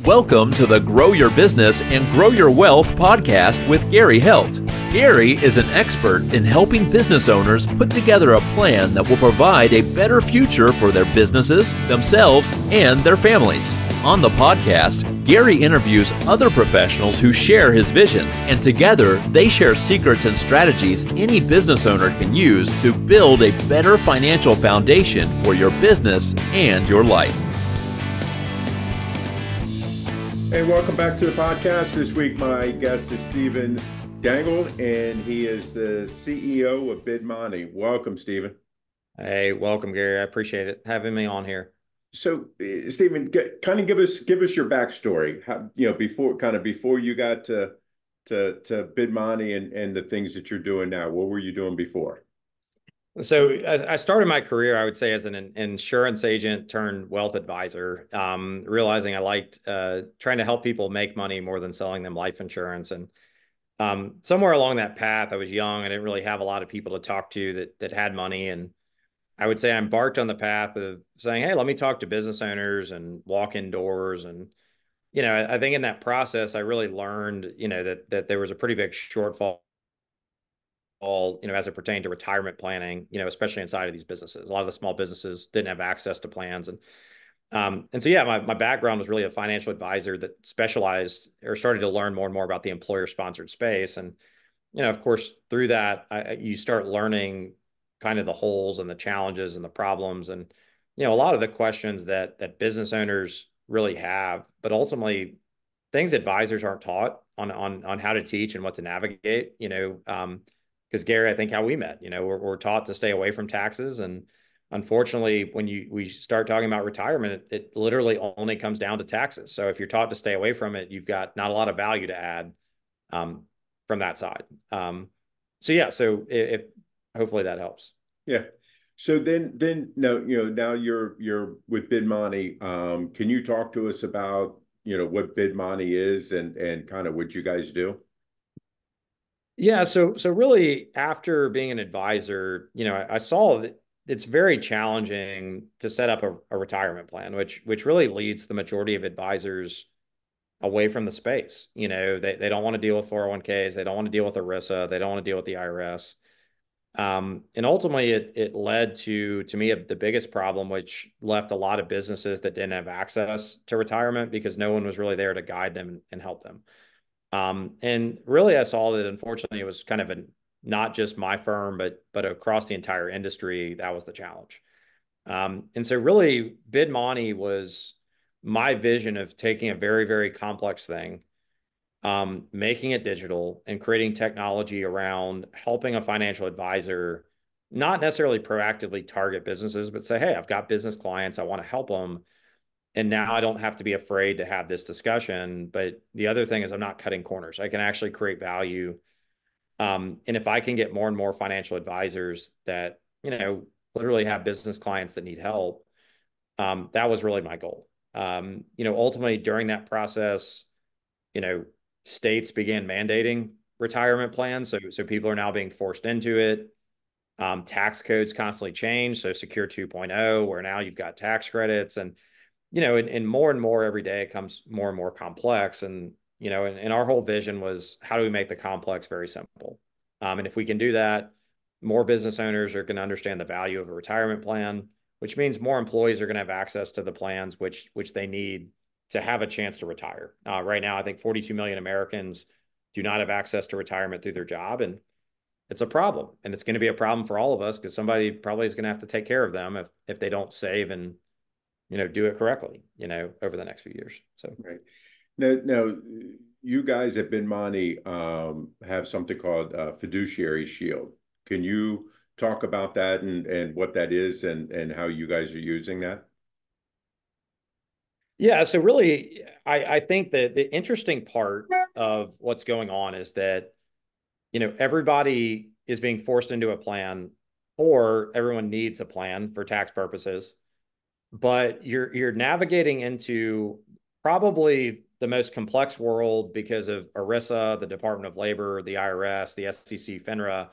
Welcome to the Grow Your Business and Grow Your Wealth podcast with Gary Helt. Gary is an expert in helping business owners put together a plan that will provide a better future for their businesses, themselves, and their families. On the podcast, Gary interviews other professionals who share his vision, and together they share secrets and strategies any business owner can use to build a better financial foundation for your business and your life. Hey, welcome back to the podcast. This week, my guest is Stephen Daigle, and he is the CEO of Bidmoni. Welcome, Stephen. Hey, welcome, Gary. I appreciate it having me on here. So, Stephen, kind of give us your backstory. How, before you got to Bidmoni and the things that you're doing now. What were you doing before? So I started my career, I would say, as an insurance agent turned wealth advisor, realizing I liked trying to help people make money more than selling them life insurance. And somewhere along that path, I was young. I didn't really have a lot of people to talk to that had money. And I would say I embarked on the path of saying, hey, let me talk to business owners and walk indoors. And, I think in that process, I really learned, that there was a pretty big shortfall, as it pertained to retirement planning, especially inside of these businesses. A lot of the small businesses didn't have access to plans. My background was really a financial advisor that specialized or started to learn more and more about the employer-sponsored space. And, of course, through that, you start learning kind of the holes and the challenges and the problems and, a lot of the questions that business owners really have, but ultimately things advisors aren't taught on how to teach and what to navigate, because Gary, I think how we met, we're taught to stay away from taxes. And unfortunately, when we start talking about retirement, it literally only comes down to taxes. So if you're taught to stay away from it, you've got not a lot of value to add from that side. So if hopefully that helps. Yeah. So then no, now you're with Bidmoni. Can you talk to us about, what Bidmoni is and kind of what you guys do? Yeah, so really after being an advisor, I saw that it's very challenging to set up a retirement plan, which really leads the majority of advisors away from the space. They don't want to deal with 401ks, they don't want to deal with ERISA, they don't want to deal with the IRS. And ultimately it led to me the biggest problem, which left a lot of businesses that didn't have access to retirement because no one was really there to guide them and help them. And really, I saw that unfortunately it was kind of not just my firm, but across the entire industry, that was the challenge. And so really, Bidmoni was my vision of taking a very, very complex thing, making it digital and creating technology around helping a financial advisor, not necessarily proactively target businesses, but say, hey, I've got business clients, I want to help them. And now I don't have to be afraid to have this discussion. But the other thing is I'm not cutting corners. I can actually create value. And if I can get more and more financial advisors that, literally have business clients that need help, that was really my goal. Ultimately during that process, states began mandating retirement plans. So people are now being forced into it. Tax codes constantly change. So Secure 2.0, where now you've got tax credits and more every day it comes more and more complex. And our whole vision was how do we make the complex very simple? And if we can do that, more business owners are going to understand the value of a retirement plan, which means more employees are going to have access to the plans which they need to have a chance to retire. Right now, I think 42 million Americans do not have access to retirement through their job, and it's a problem. And it's going to be a problem for all of us because somebody probably is going to have to take care of them if they don't save and do it correctly, over the next few years. So, right. Now, you guys at Bidmoni have something called fiduciary shield. Can you talk about that and what that is and how you guys are using that? Yeah. So really, I think that the interesting part of what's going on is that, everybody is being forced into a plan or everyone needs a plan for tax purposes. But you're navigating into probably the most complex world because of ERISA, the Department of Labor, the IRS, the SEC, FINRA.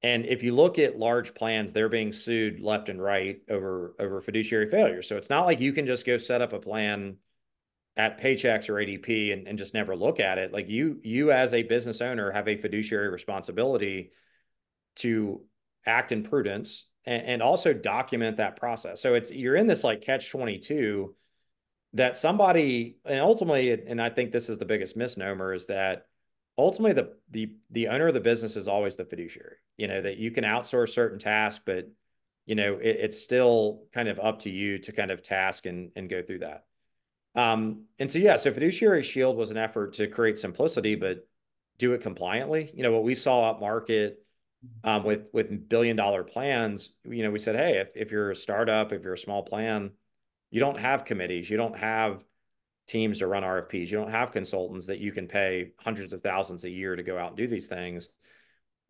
And if you look at large plans, they're being sued left and right over fiduciary failure. So it's not like you can just go set up a plan at Paychex or ADP and just never look at it. Like you as a business owner have a fiduciary responsibility to act in prudence and also document that process. So you're in this like catch 22 that somebody, and ultimately, and I think this is the biggest misnomer, is that ultimately the owner of the business is always the fiduciary. That you can outsource certain tasks, but it's still kind of up to you to kind of task and go through that. And so yeah, so Fiduciary Shield was an effort to create simplicity, but do it compliantly. What we saw up market with billion-dollar plans, we said, hey, if you're a startup, if you're a small plan, you don't have committees, you don't have teams to run RFPs, you don't have consultants that you can pay hundreds of thousands a year to go out and do these things,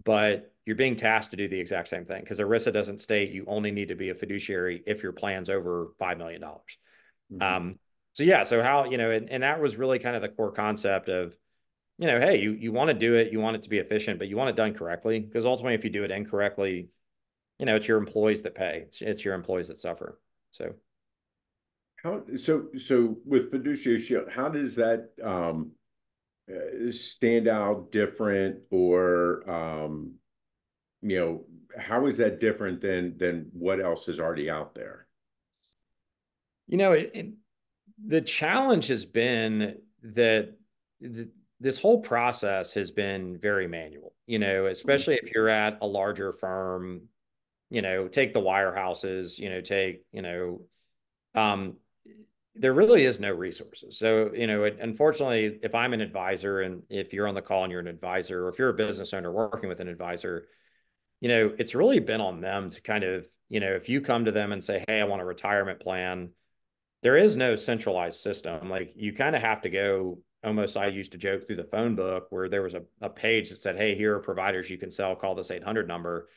but you're being tasked to do the exact same thing because ERISA doesn't state you only need to be a fiduciary if your plan's over $5 million. So yeah, so how, and that was really kind of the core concept of, hey, you want to do it, you want it to be efficient, but you want it done correctly, because ultimately if you do it incorrectly, it's your employees that pay. It's your employees that suffer. So so with Fiduciary Shield, how does that stand out different, or how is that different than what else is already out there? The challenge has been that this whole process has been very manual, especially if you're at a larger firm, take the wirehouses, there really is no resources. So, unfortunately, if I'm an advisor and if you're on the call and you're an advisor, or if you're a business owner working with an advisor, it's really been on them to kind of, if you come to them and say, hey, I want a retirement plan, there is no centralized system. Like you kind of have to go almost, I used to joke, through the phone book where there was a page that said, hey, here are providers you can sell, call this 800 number.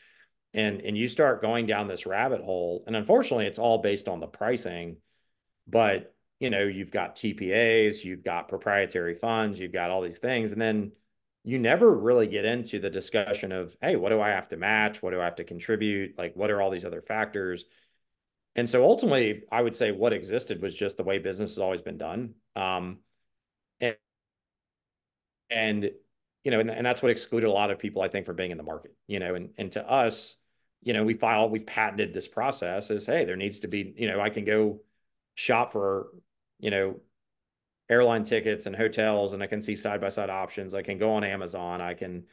And you start going down this rabbit hole. And unfortunately, it's all based on the pricing. But, you've got TPAs, you've got proprietary funds, you've got all these things. And then you never really get into the discussion of, hey, what do I have to match? What do I have to contribute? Like, what are all these other factors? And so ultimately, I would say what existed was just the way business has always been done. And, and and that's what excluded a lot of people, I think, from being in the market, and to us, we've patented this process as, hey, there needs to be, I can go shop for, airline tickets and hotels, and I can see side-by-side options. I can go on Amazon. I can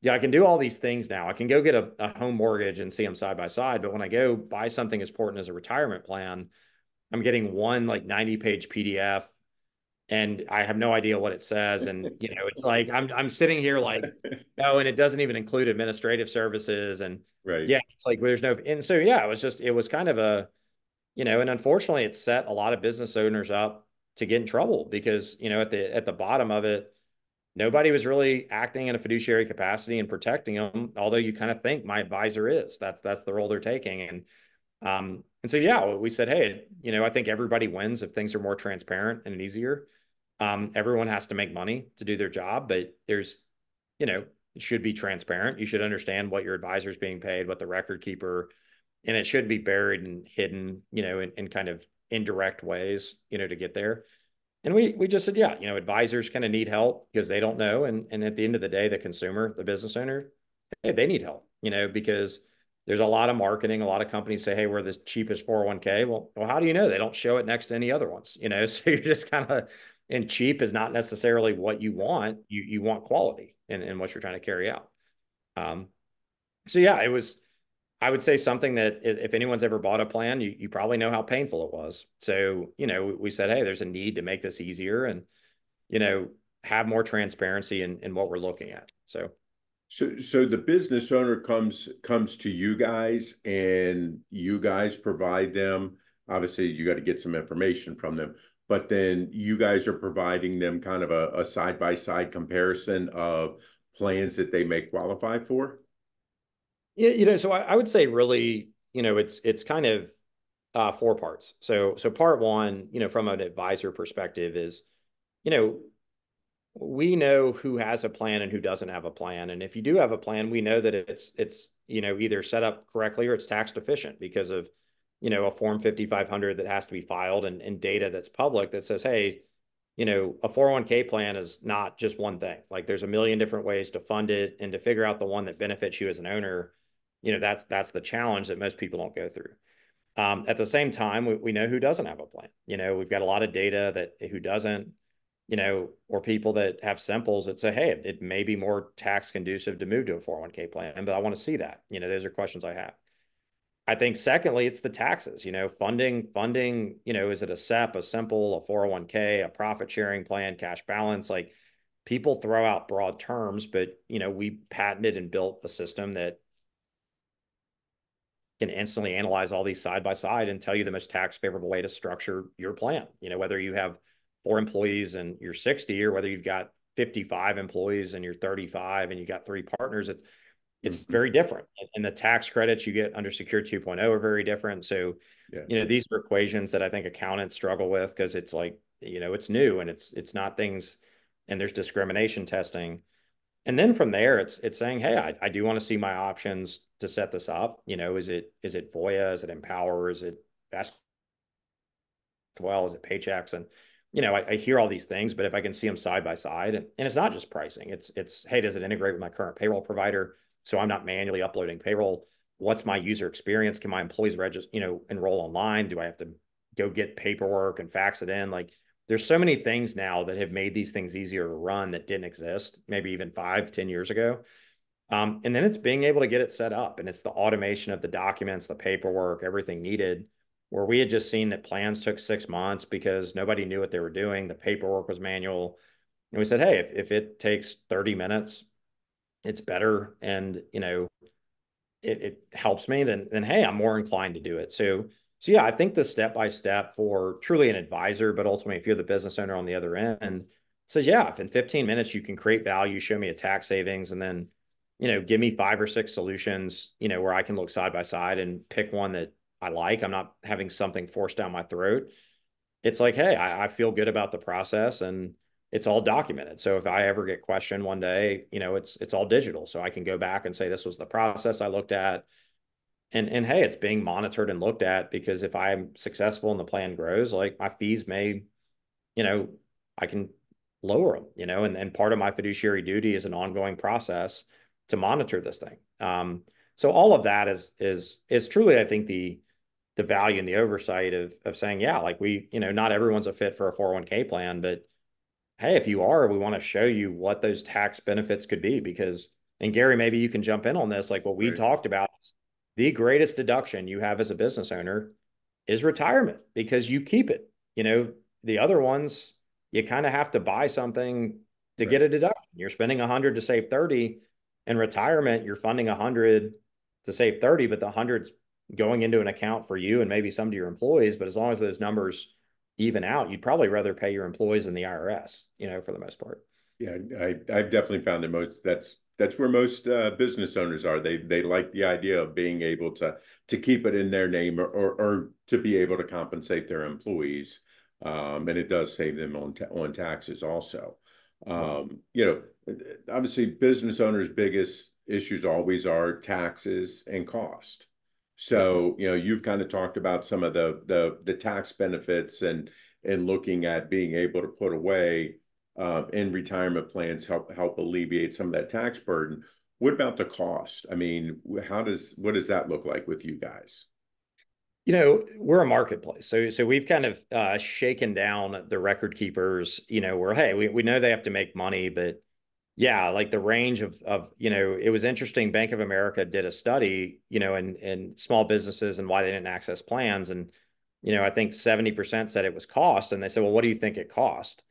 do all these things now. I can go get a home mortgage and see them side by side. But when I go buy something as important as a retirement plan, I'm getting one like 90-page PDF and I have no idea what it says. And, it's like, I'm sitting here like, oh, and it doesn't even include administrative services. And Right. yeah, it's like, there's no, and so, yeah, it was kind of a, and unfortunately it set a lot of business owners up to get in trouble because, at the bottom of it, nobody was really acting in a fiduciary capacity and protecting them. Although you kind of think my advisor is, that's the role they're taking. And so, yeah, we said, hey, I think everybody wins if things are more transparent and easier. Everyone has to make money to do their job, but there's, it should be transparent. You should understand what your advisor is being paid, what the record keeper, and it should be buried and hidden, in kind of indirect ways, to get there. And we just said, yeah, advisors kind of need help because they don't know. And at the end of the day, the consumer, the business owner, hey, they need help, because there's a lot of marketing. A lot of companies say, hey, we're the cheapest 401k. Well, how do you know? They don't show it next to any other ones, so you're just kind of, and cheap is not necessarily what you want. You want quality in what you're trying to carry out. So yeah, it was, I would say, something that if anyone's ever bought a plan, you probably know how painful it was. So, we said, hey, there's a need to make this easier and, have more transparency in what we're looking at. So the business owner comes to you guys and you guys provide them. Obviously, you got to get some information from them, but then you guys are providing them kind of a side-by-side comparison of plans that they may qualify for. Yeah, so I would say really, it's kind of four parts. So part one, from an advisor perspective is, you know, we know who has a plan and who doesn't have a plan. And if you do have a plan, we know that it's either set up correctly or it's tax deficient because of, a form 5500 that has to be filed and data that's public that says, hey, a 401k plan is not just one thing. Like there's a million different ways to fund it, and to figure out the one that benefits you as an owner, that's the challenge that most people don't go through. At the same time, we know who doesn't have a plan. We've got a lot of data that who doesn't, or people that have simples that say, hey, it may be more tax conducive to move to a 401k plan, but I want to see that. Those are questions I have. I think secondly, it's the taxes, funding, is it a SEP, a simple, a 401k, a profit sharing plan, cash balance? Like people throw out broad terms, but, we patented and built a system that can instantly analyze all these side by side and tell you the most tax favorable way to structure your plan. Whether you have 4 employees and you're 60, or whether you've got 55 employees and you're 35 and you got 3 partners, it's very different. And the tax credits you get under Secure 2.0 are very different. So, these are equations that I think accountants struggle with, because it's like, it's new and it's not things, and there's discrimination testing. And then from there, it's saying, hey, I do want to see my options to set this up. Is it Voya? Is it Empower? Is it Best? Well, is it Paychecks? And I hear all these things, but if I can see them side by side, and it's not just pricing, it's hey, does it integrate with my current payroll provider, so I'm not manually uploading payroll? What's my user experience? Can my employees register, enroll online? Do I have to go get paperwork and fax it in? Like there's so many things now that have made these things easier to run that didn't exist maybe even 5-10 years ago. And then it's being able to get it set up, and it's the automation of the documents, the paperwork, everything needed, where we had just seen that plans took 6 months because nobody knew what they were doing. The paperwork was manual. And we said, hey, if it takes 30 minutes, it's better. And, it helps me, then, hey, I'm more inclined to do it. So yeah, I think the step-by-step for truly an advisor, but ultimately if you're the business owner on the other end, says, yeah, if in 15 minutes you can create value, show me a tax savings, and then, give me 5 or 6 solutions, where I can look side by side and pick one that I like. I'm not having something forced down my throat. It's like, hey, I feel good about the process, and it's all documented. So if I ever get questioned one day, it's all digital. So I can go back and say, this was the process I looked at. And hey, it's being monitored and looked at, because if I'm successful and the plan grows, like my fees may, I can lower them, and part of my fiduciary duty is an ongoing process to monitor this thing. So all of that is truly, I think, the value and the oversight of saying, yeah, like not everyone's a fit for a 401k plan, but hey, if you are, we want to show you what those tax benefits could be. Because, and Gary, maybe you can jump in on this, like what we talked about, the greatest deduction you have as a business owner is retirement, because you keep it. The other ones, you kind of have to buy something to get a deduction. You're spending 100 to save 30. In retirement, you're funding 100 to save 30, but the 100's going into an account for you and maybe some to your employees. But as long as those numbers even out, you'd probably rather pay your employees than the IRS, for the most part. Yeah, I've definitely found that that's where most business owners are. They like the idea of being able to keep it in their name, or to be able to compensate their employees, and it does save them on taxes also. Obviously, business owners' biggest issues always are taxes and cost. So, you've kind of talked about some of the tax benefits, and looking at being able to put away in retirement plans, help alleviate some of that tax burden. What about the cost? I mean, what does that look like with you guys? We're a marketplace. So we've kind of shaken down the record keepers, where, hey, we know they have to make money, but yeah, like the range of, it was interesting. Bank of America did a study, in small businesses and why they didn't access plans. And, I think 70% said it was cost. And they said, well, what do you think it cost?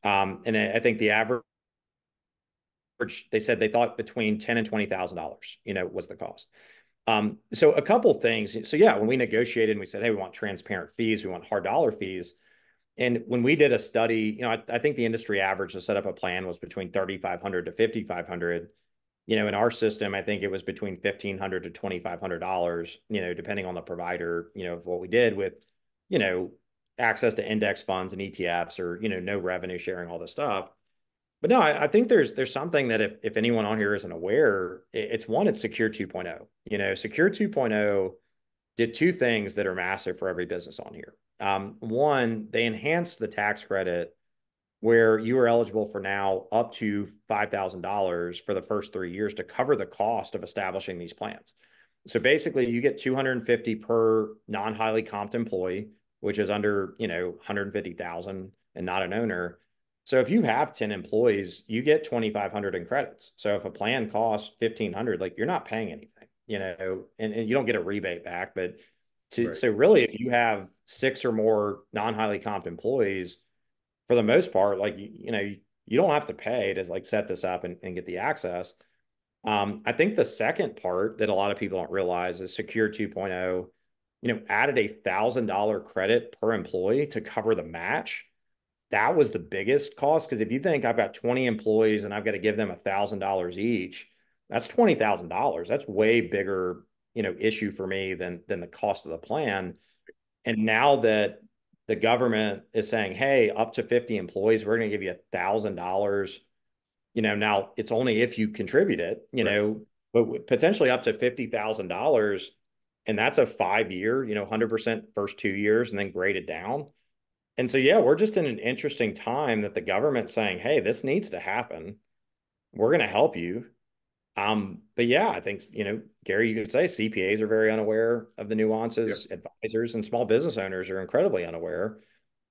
And I think the average, they said they thought between $10,000 and $20,000, was the cost. So a couple things. So yeah, when we negotiated and we said, hey, we want transparent fees, we want hard dollar fees. And when we did a study, I think the industry average to set up a plan was between 3,500 to 5,500. In our system, I think it was between $1,500 to $2,500, depending on the provider, of what we did with, access to index funds and ETFs, or, no revenue sharing, all this stuff. But no, I think there's something that if anyone on here isn't aware, it's Secure 2.0. Secure 2.0 did 2 things that are massive for every business on here. One, they enhanced the tax credit where you are eligible for now up to $5,000 for the first 3 years to cover the cost of establishing these plans. So basically, you get 250 per non-highly comped employee, which is under 150,000 and not an owner. So if you have 10 employees, you get 2,500 in credits. So if a plan costs 1,500, like you're not paying anything, and you don't get a rebate back. But Right. so really, if you have 6 or more non-highly comped employees, for the most part, like you don't have to pay to like set this up and get the access. I think the second part that a lot of people don't realize is Secure 2.0, added $1,000 credit per employee to cover the match. That was the biggest cost, because if you think I've got 20 employees and I've got to give them $1,000 each, that's $20,000. That's way bigger, issue for me than the cost of the plan. And now that the government is saying, hey, up to 50 employees, we're going to give you $1,000. Now it's only if you contribute it, Right. but potentially up to $50,000. And that's a 5-year, 100% first 2 years and then graded down. And so, yeah, we're just in an interesting time that the government's saying, hey, this needs to happen. We're going to help you. But yeah, I think, Gary, you could say CPAs are very unaware of the Yep. nuances, advisors and small business owners are incredibly unaware.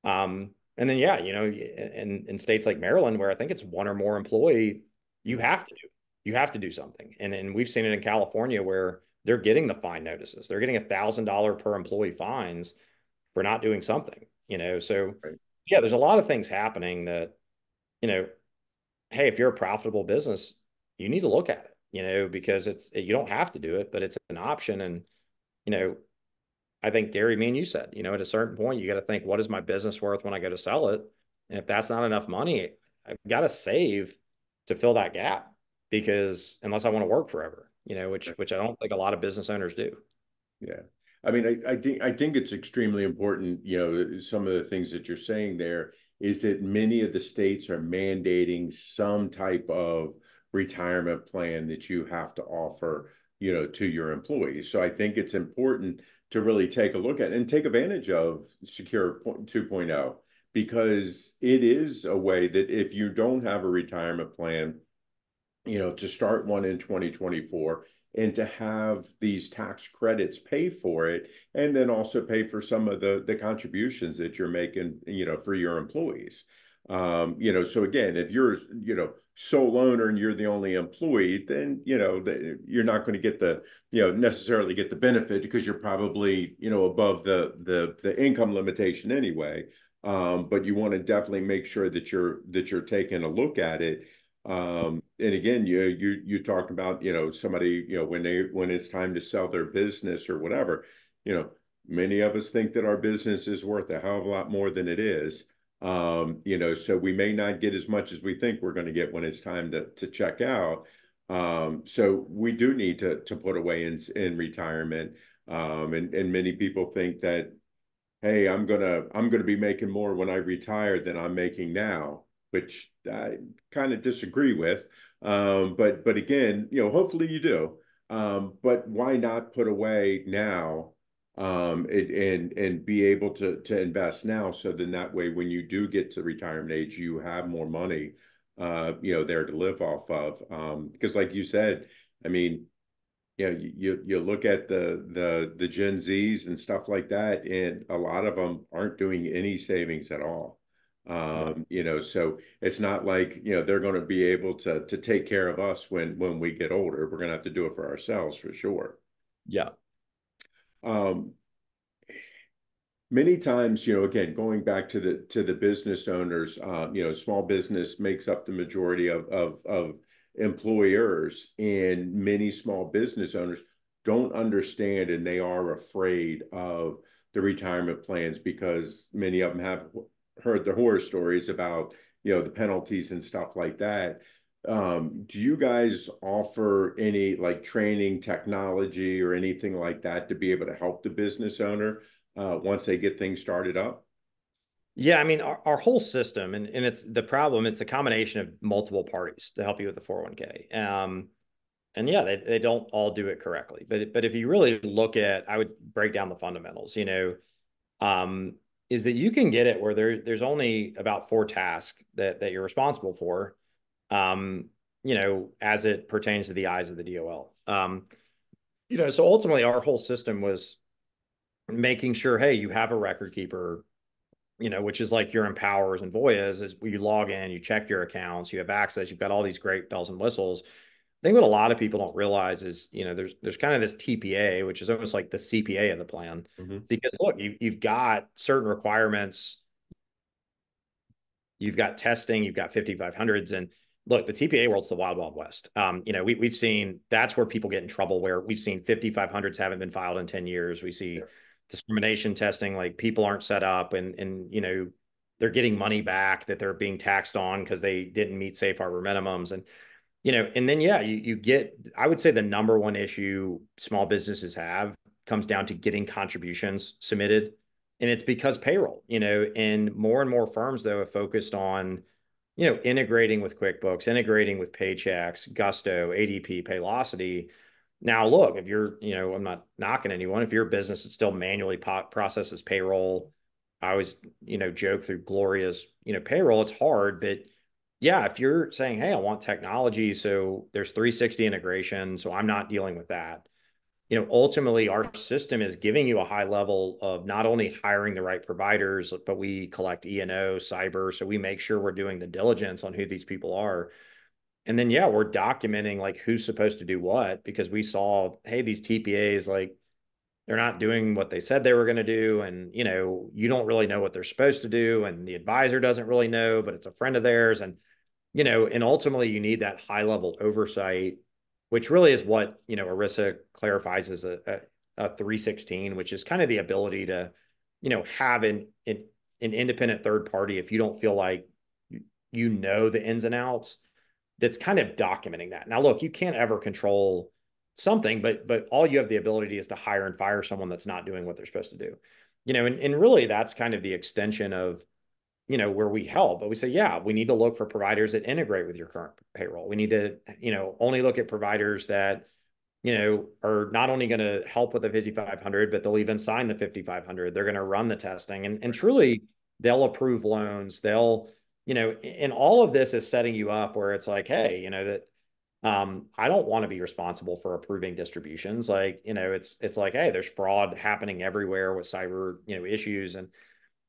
And then, yeah, in states like Maryland, where I think it's one or more employee, you Yeah. have to do, you have to do something. And we've seen it in California where they're getting the fine notices. They're getting $1,000 per employee fines for not doing something, so Right. yeah, there's a lot of things happening that, you know, hey, if you're a profitable business, you need to look at it, because you don't have to do it, but it's an option. And, you know, I think Gary, me and you said, at a certain point, you got to think, what is my business worth when I go to sell it? And if that's not enough money, I've got to save to fill that gap, because unless I want to work forever, which I don't think a lot of business owners do. Yeah. I mean, I think it's extremely important, some of the things that you're saying there is that many of the states are mandating some type of retirement plan that you have to offer, to your employees. So I think it's important to really take a look at and take advantage of Secure 2.0, because it is a way that if you don't have a retirement plan, to start one in 2024 and to have these tax credits pay for it, and then also pay for some of the contributions that you're making, for your employees. So again, if you're, sole owner and you're the only employee, then, you're not going to get the, necessarily get the benefit, because you're probably, above the income limitation anyway. But you want to definitely make sure that you're taking a look at it. And again, you talked about, somebody, when it's time to sell their business or whatever, many of us think that our business is worth a hell of a lot more than it is. So we may not get as much as we think we're going to get when it's time to check out. So we do need to put away in retirement. And many people think that, hey, I'm gonna be making more when I retire than I'm making now, which I kind of disagree with. But again, hopefully you do. But why not put away now, and be able to invest now, so then that way when you do get to retirement age, you have more money, there to live off of. Because like you said, I mean, you look at the Gen Zs and stuff like that, and a lot of them aren't doing any savings at all. Yeah. So it's not like, they're going to be able to take care of us when we get older. We're going to have to do it for ourselves for sure. Yeah. Um, Many times, again, going back to the business owners, small business makes up the majority of employers, and many small business owners don't understand, and they are afraid of the retirement plans, because many of them have heard the horror stories about, the penalties and stuff like that. Do you guys offer any like training, technology, or anything like that to be able to help the business owner, once they get things started up? Yeah, I mean, our whole system, and it's the problem, it's a combination of multiple parties to help you with the 401k. And yeah, they don't all do it correctly. But if you really look at, I would break down the fundamentals, um, is that you can get it where there's only about 4 tasks that you're responsible for, um, as it pertains to the eyes of the DOL. So ultimately our whole system was making sure, hey, you have a record keeper, which is like your Empowers and Voyas, is where you log in, you check your accounts, you have access, you've got all these great bells and whistles. I think what a lot of people don't realize is, there's kind of this TPA, which is almost like the CPA of the plan. Mhm. Because look, you've got certain requirements, you've got testing, you've got 5500s, and look, the TPA world's the wild, wild west. We've seen that's where people get in trouble, where we've seen 5500s haven't been filed in 10 years. We see discrimination testing, like people aren't set up, and they're getting money back that they're being taxed on because they didn't meet safe harbor minimums. And then, yeah, you get, I would say the number one issue small businesses have comes down to getting contributions submitted. And it's because payroll, and more firms, though, have focused on, integrating with QuickBooks, integrating with Paychex, Gusto, ADP, Paylocity. Now, look, if you're, I'm not knocking anyone. If you're a business that still manually processes payroll, I always, joke through Gloria's, payroll, it's hard, but yeah, if you're saying, hey, I want technology, so there's 360 integration, so I'm not dealing with that. Ultimately, our system is giving you a high level of not only hiring the right providers, but we collect E&O, cyber, so we make sure we're doing the diligence on who these people are. And then, yeah, we're documenting like who's supposed to do what, because we saw, hey, these TPAs, like, they're not doing what they said they were going to do. And, you don't really know what they're supposed to do. And the advisor doesn't really know, but it's a friend of theirs. And ultimately you need that high level oversight, which really is what, ERISA clarifies as a 316, which is kind of the ability to, have an independent third party, if you don't feel like the ins and outs, that's kind of documenting that. Now, look, you can't ever control something, but all you have the ability is to hire and fire someone that's not doing what they're supposed to do. And really that's kind of the extension of, where we help. But we say, yeah, we need to look for providers that integrate with your current payroll. We need to, only look at providers that, are not only going to help with the 5500, but they'll even sign the 5500. They're going to run the testing, and truly they'll approve loans. They'll, and all of this is setting you up where it's like, hey, that I don't want to be responsible for approving distributions. Like, it's like, hey, there's fraud happening everywhere with cyber, issues. And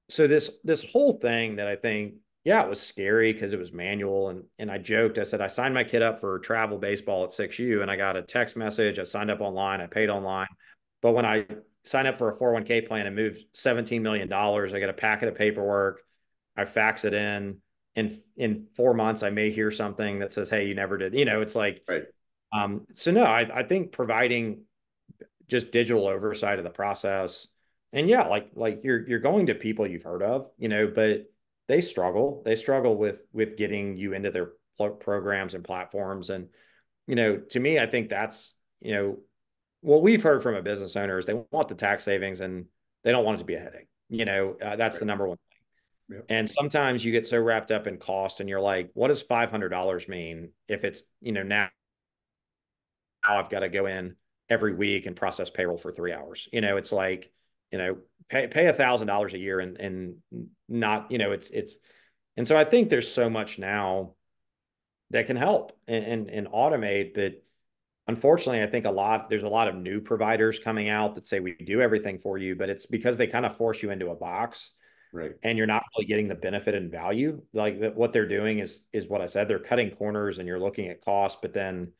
so this whole thing that I think, yeah, it was scary because it was manual. And I joked, I said, I signed my kid up for travel baseball at 6U, and I got a text message. I signed up online, I paid online. But when I signed up for a 401k plan and moved $17 million, I got a packet of paperwork. I fax it in. In 4 months, I may hear something that says, hey, you never did. It's like, Right. So no, I think providing just digital oversight of the process. And yeah, like you're going to people you've heard of, but they struggle. They struggle with getting you into their programs and platforms. And, to me, I think that's, what we've heard from a business owner is they want the tax savings and they don't want it to be a headache. That's the number one thing. Yep. And sometimes you get so wrapped up in cost and you're like, what does $500 mean if it's, now I've got to go in every week and process payroll for 3 hours. It's like, pay $1,000 a year and not, and so I think there's so much now that can help and automate, but unfortunately, I think there's a lot of new providers coming out that say we do everything for you, but it's because they kind of force you into a box. Right. And you're not really getting the benefit and value. Like what they're doing is what I said, they're cutting corners and you're looking at cost, but then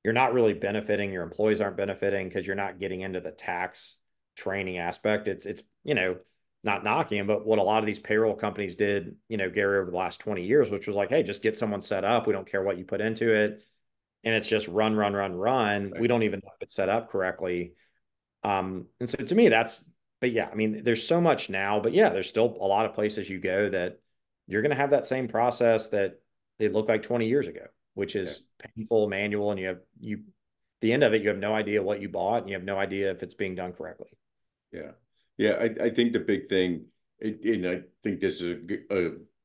you're not really benefiting. Your employees aren't benefiting because you're not getting into the tax training aspect. It's not knocking, but what a lot of these payroll companies did, Gary, over the last 20 years, which was like, hey, just get someone set up. We don't care what you put into it. And it's just run. Right. We don't even know if it's set up correctly. And so to me, but yeah, I mean, there's so much now, but yeah, there's still a lot of places you go that you're going to have that same process that it looked like 20 years ago, which is painful, manual, and the end of it, you have no idea what you bought and you have no idea if it's being done correctly. Yeah. Yeah. I think the big thing, and I think this is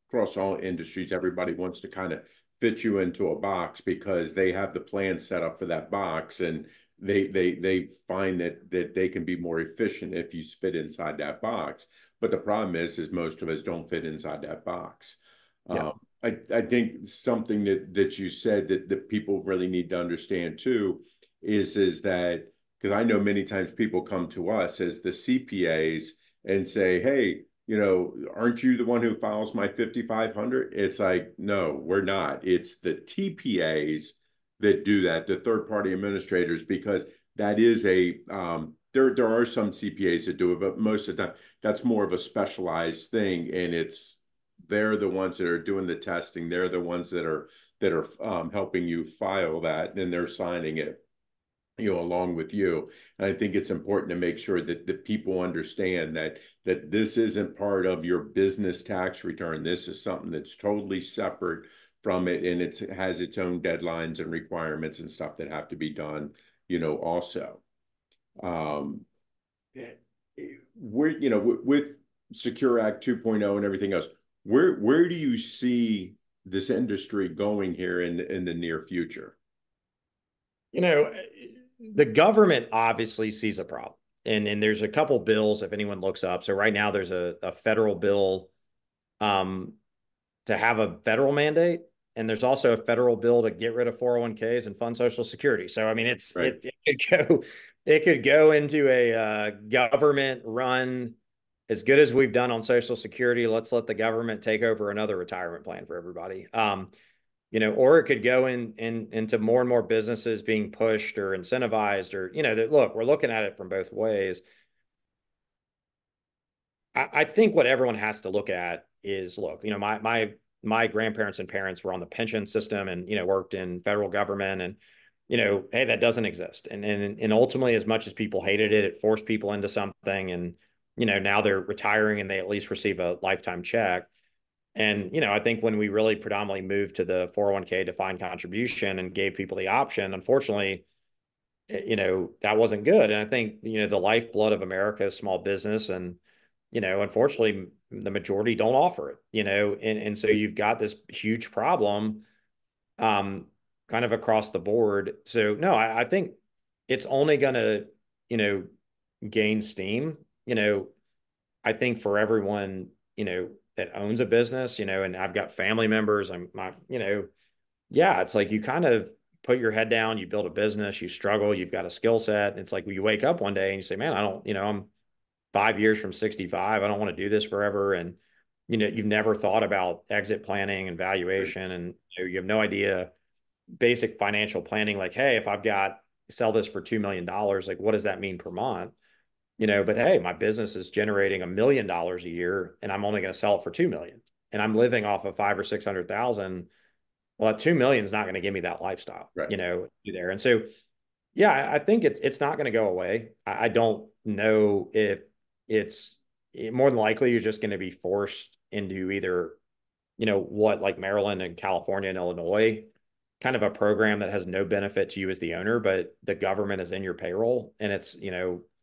across all industries, everybody wants to kind of fit you into a box because they have the plan set up for that box. And they find that they can be more efficient if you fit inside that box. But the problem is most of us don't fit inside that box. Yeah. I think something that you said that people really need to understand too is that, because I know many times people come to us as the CPAs and say, hey, aren't you the one who files my 5,500? It's like, no, we're not. It's the TPAs that do that, the third party administrators, because that is there are some CPAs that do it, but most of the time that's more of a specialized thing, and they're the ones that are doing the testing. They're the ones that are helping you file that, and they're signing it, along with you. And I think it's important to make sure that people understand that this isn't part of your business tax return. This is something that's totally separate from it, and it has its own deadlines and requirements and stuff that have to be done, also. Um, with Secure Act 2.0 and everything else, where do you see this industry going here in the near future? The government obviously sees a problem. And there's a couple bills, if anyone looks up. So right now there's a federal bill to have a federal mandate. And there's also a federal bill to get rid of 401ks and fund Social Security. So, I mean, Right. it could go into a government run, as good as we've done on Social Security. Let's let the government take over another retirement plan for everybody. Or it could go into more and more businesses being pushed or incentivized, or, look, we're looking at it from both ways. I think what everyone has to look at is, look, my grandparents and parents were on the pension system and, worked in federal government, and, hey, that doesn't exist. And ultimately, as much as people hated it, it forced people into something. And, now they're retiring and they at least receive a lifetime check. And, I think when we really predominantly moved to the 401k defined contribution and gave people the option, unfortunately, that wasn't good. And I think, the lifeblood of America is small business. And, unfortunately, the majority don't offer it, and so you've got this huge problem kind of across the board. So, no, I think it's only going to, gain steam. I think for everyone, that owns a business, and I've got family members, yeah, it's like you kind of put your head down, you build a business, you struggle, you've got a skill set. And it's like when you wake up one day and you say, man, I don't, I'm 5 years from 65. I don't want to do this forever. And, you've never thought about exit planning and Right. valuation, and you have no idea basic financial planning. Like, hey, if I've got sell this for $2 million, like, what does that mean per month? But hey, my business is generating $1 million a year and I'm only going to sell it for 2 million, and I'm living off of 5 or 600,000. Well, that 2 million is not going to give me that lifestyle, Right. there. And so, yeah, I think it's not going to go away. I don't know if it's more than likely you're just going to be forced into either, what, like Maryland and California and Illinois, kind of a program that has no benefit to you as the owner, but the government is in your payroll, and it's,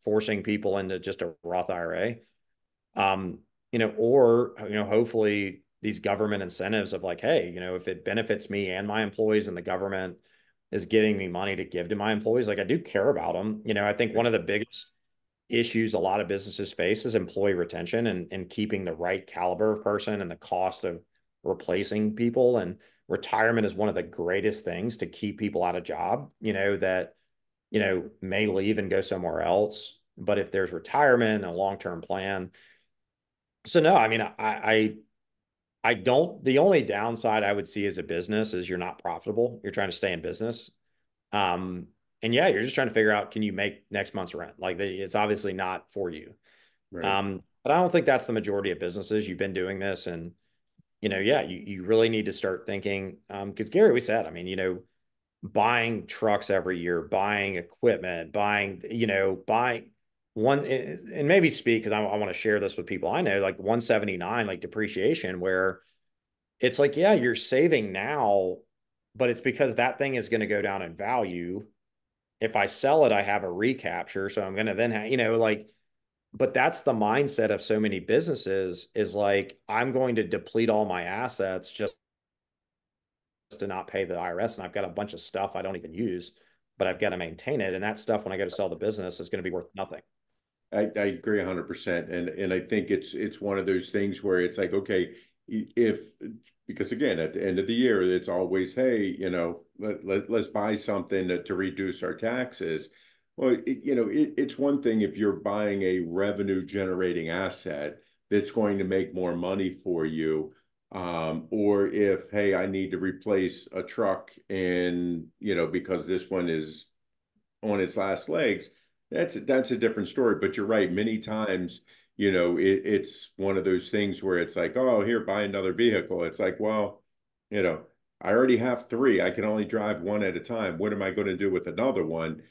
forcing people into just a Roth IRA. Or, hopefully these government incentives of like, hey, if it benefits me and my employees and the government is giving me money to give to my employees, like I do care about them. I think one of the biggest issues a lot of businesses face is employee retention and keeping the right caliber of person and the cost of replacing people. And retirement is one of the greatest things to keep people out of job, that, may leave and go somewhere else. But if there's retirement and a long-term plan. So no, I mean, I don't, the only downside I would see as a business is you're not profitable. You're trying to stay in business. Um, and yeah, you're just trying to figure out, can you make next month's rent? Like it's obviously not for you. Right. But I don't think that's the majority of businesses. You've been doing this, and, yeah, you really need to start thinking, because Gary, we said, I mean, buying trucks every year, buying equipment, buying one, and maybe speak, because I want to share this with people I know, like 179, like depreciation, where it's like, yeah, you're saving now, but it's because that thing is going to go down in value. If I sell it, I have a recapture. So I'm going to then have, like, but that's the mindset of so many businesses, is like, I'm going to deplete all my assets just to not pay the IRS. And I've got a bunch of stuff I don't even use but I've got to maintain it. And that stuff, when I go to sell the business, is going to be worth nothing. I agree 100%. And I think it's one of those things where it's like, okay, if, because again, at the end of the year, it's always, hey, let's buy something to reduce our taxes. Well, it's one thing if you're buying a revenue generating asset that's going to make more money for you. Or if, hey, I need to replace a truck and, because this one is on its last legs, that's a different story. But you're right. Many times, it's one of those things where it's like, oh, here, buy another vehicle. It's like, well, you know, I already have three. I can only drive one at a time. What am I going to do with another one?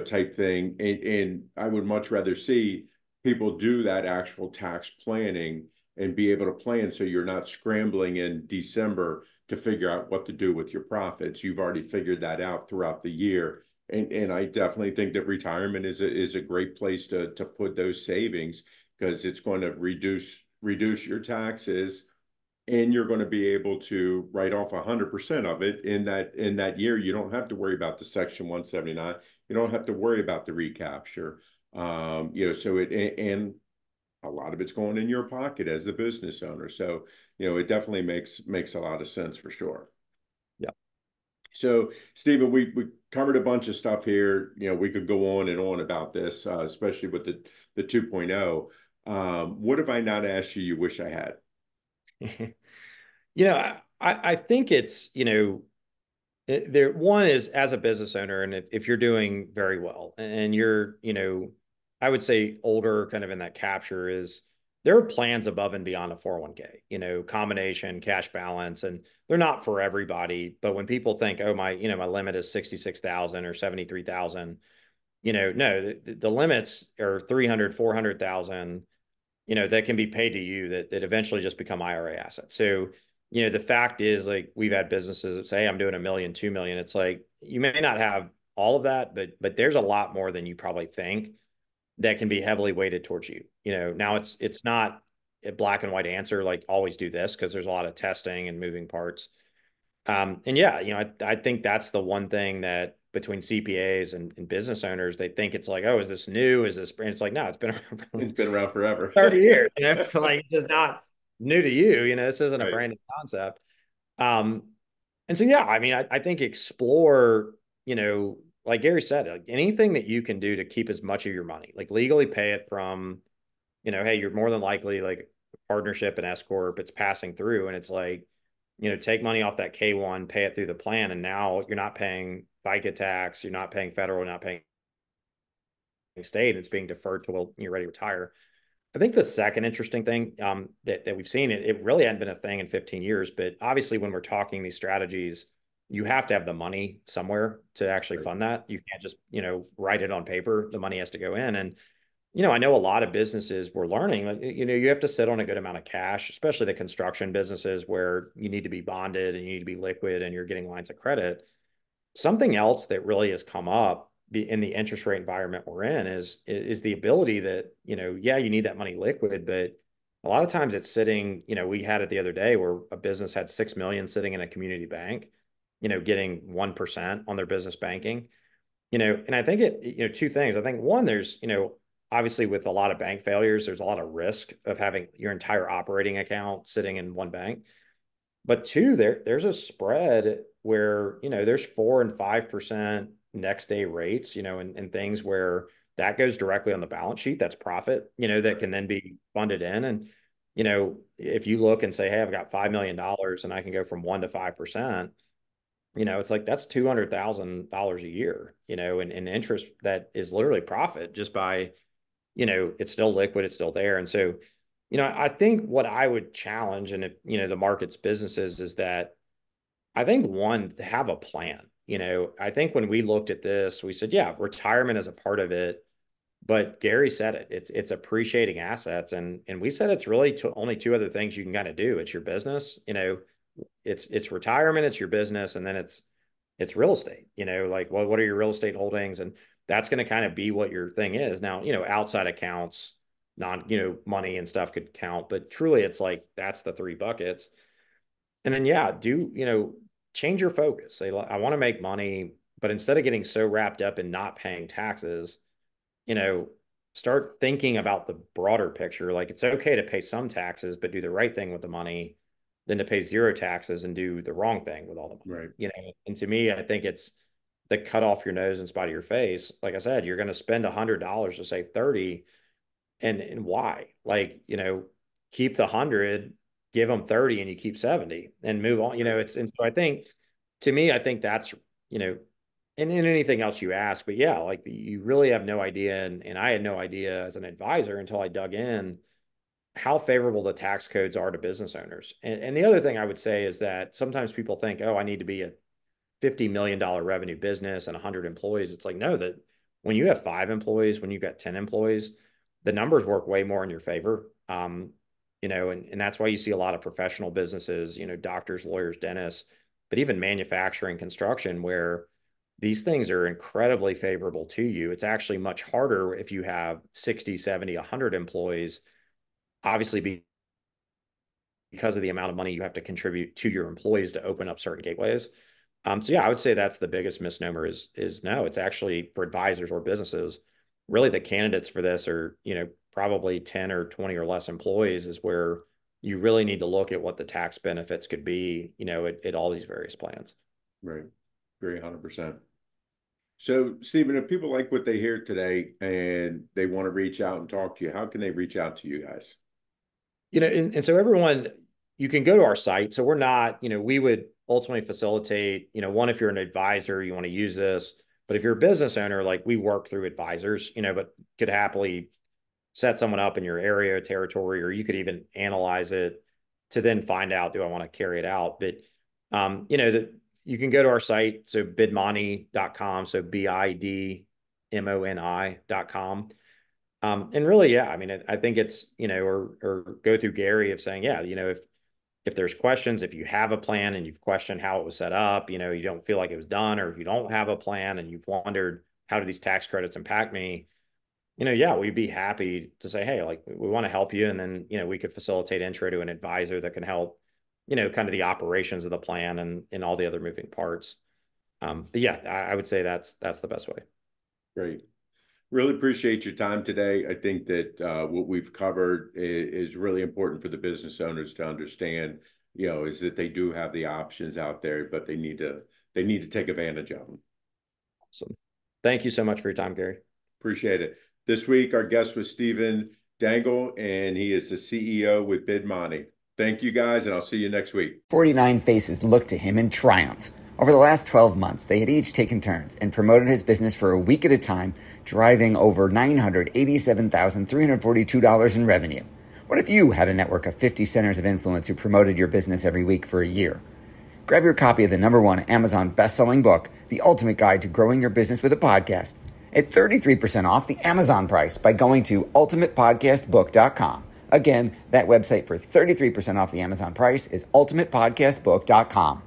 Type thing. And I would much rather see people do that actual tax planning and be able to plan so you're not scrambling in December to figure out what to do with your profits. You've already figured that out throughout the year. And I definitely think that retirement is a great place to put those savings, because it's going to reduce your taxes, and you're going to be able to write off 100% of it in that year. You don't have to worry about the Section 179. You don't have to worry about the recapture. So and a lot of it's going in your pocket as a business owner. So, it definitely makes a lot of sense for sure. Yeah. So, Stephen, we covered a bunch of stuff here. We could go on and on about this, especially with the 2.0. What have I not asked you wish I had? I think it's, there, one is, as a business owner, and if you're doing very well and you're, I would say older, kind of in that capture, is there are plans above and beyond a 401k, combination, cash balance, and they're not for everybody. But when people think, oh, my limit is 66,000 or 73,000, no, the limits are 300, 400,000, that can be paid to you that eventually just become IRA assets. So, the fact is, like, we've had businesses that say, I'm doing $1 million, 2 million. It's like, you may not have all of that, but there's a lot more than you probably think that can be heavily weighted towards you. Now it's not a black and white answer, like always do this, because there's a lot of testing and moving parts. And yeah, I think that's the one thing that between CPAs and business owners, they think it's like, oh, is this new? Is this brand? It's like, no, it's been It's been around forever. 30 years. It's like, it's just not new to you. This isn't a Right. brand new concept. Um, and so, yeah, I mean, I think explore, like Gary said, like anything that you can do to keep as much of your money, like legally pay it from, hey, you're more than likely like partnership and S corp, it's passing through, and it's like, take money off that K1, pay it through the plan, and now you're not paying FICA tax, you're not paying federal, you're not paying state, it's being deferred till you're ready to retire. I think the second interesting thing that we've seen, it really hadn't been a thing in 15 years, but obviously when we're talking these strategies, you have to have the money somewhere to actually fund that. You can't just, write it on paper. The money has to go in. And, I know a lot of businesses were learning, like, you have to sit on a good amount of cash, especially the construction businesses where you need to be bonded and you need to be liquid and you're getting lines of credit. Something else that really has come up in the interest rate environment we're in is the ability that, yeah, you need that money liquid, but a lot of times it's sitting, we had it the other day where a business had 6 million sitting in a community bank, getting 1% on their business banking, and I think two things. I think one, there's, obviously with a lot of bank failures, there's a lot of risk of having your entire operating account sitting in one bank. But two, there's a spread where, there's 4 and 5% next day rates, and things where that goes directly on the balance sheet. That's profit, that can then be funded in. And, if you look and say, hey, I've got $5 million and I can go from 1 to 5%, it's like that's $200,000 a year, in interest that is literally profit just by, it's still liquid, it's still there. And so, I think what I would challenge, and if, the market's businesses, is that I think one, have a plan. I think when we looked at this, we said, yeah, retirement is a part of it. But Gary said it, it's appreciating assets. And we said it's really only two other things you can kind of do. It's your business, it's retirement, it's your business, and then it's real estate, like what are your real estate holdings? And that's going to kind of be what your thing is. Now, outside accounts, money and stuff could count, but truly it's like, that's the three buckets. And then, yeah, change your focus. Say, I want to make money, But instead of getting so wrapped up in not paying taxes, start thinking about the broader picture. Like, it's okay to pay some taxes, but do the right thing with the money than to pay zero taxes and do the wrong thing with all the money. Right. And to me, I think it's the cut off your nose in spite of your face. Like I said, you're going to spend $100 to save 30. And why? Like, keep the 100, give them 30, and you keep 70 and move on. And so I think, to me, I think that's, and in anything else you ask, but yeah, like, you really have no idea. And I had no idea as an advisor until I dug in how favorable the tax codes are to business owners. And the other thing I would say is that sometimes people think, oh, I need to be a $50 million revenue business and 100 employees. It's like, no, that when you have 5 employees, when you've got 10 employees, the numbers work way more in your favor. And that's why you see a lot of professional businesses, doctors, lawyers, dentists, but even manufacturing, construction, where these things are incredibly favorable to you. It's actually much harder if you have 60, 70, 100 employees, obviously because of the amount of money you have to contribute to your employees to open up certain gateways. So yeah, I would say that's the biggest misnomer is no, it's actually for advisors or businesses. Really, the candidates for this are, probably 10 or 20 or less employees is where you really need to look at what the tax benefits could be, at all these various plans. Right. Very 100%. So, Stephen, if people like what they hear today and they want to reach out and talk to you, how can they reach out to you guys? And so everyone, you can go to our site. So we're not, we would ultimately facilitate, one, if you're an advisor, you want to use this, but if you're a business owner, like, we work through advisors, but could happily set someone up in your area or territory, or you could even analyze it to then find out, do I want to carry it out? But, you can go to our site. So bidmoni.com. So BIDMONI.com. And really, yeah, I mean, I think it's, or go through Gary of saying, yeah, if there's questions, if you have a plan and you've questioned how it was set up, you don't feel like it was done, or if you don't have a plan and you've wondered, how do these tax credits impact me? Yeah, we'd be happy to say, hey, like, we want to help you. And then, we could facilitate intro to an advisor that can help, kind of the operations of the plan and all the other moving parts. But yeah, I would say that's the best way. Great. Really appreciate your time today. I think that what we've covered is really important for the business owners to understand, is that they do have the options out there, but they need to take advantage of them. Awesome. Thank you so much for your time, Gary. Appreciate it. This week, our guest was Stephen Daigle, and he is the CEO with Bidmoni. Thank you, guys, and I'll see you next week. 49 faces looked to him in triumph. Over the last 12 months, they had each taken turns and promoted his business for a week at a time, driving over $987,342 in revenue. What if you had a network of 50 centers of influence who promoted your business every week for a year? Grab your copy of the #1 Amazon best-selling book, The Ultimate Guide to Growing Your Business with a Podcast, at 33% off the Amazon price by going to ultimatepodcastbook.com. Again, that website for 33% off the Amazon price is ultimatepodcastbook.com.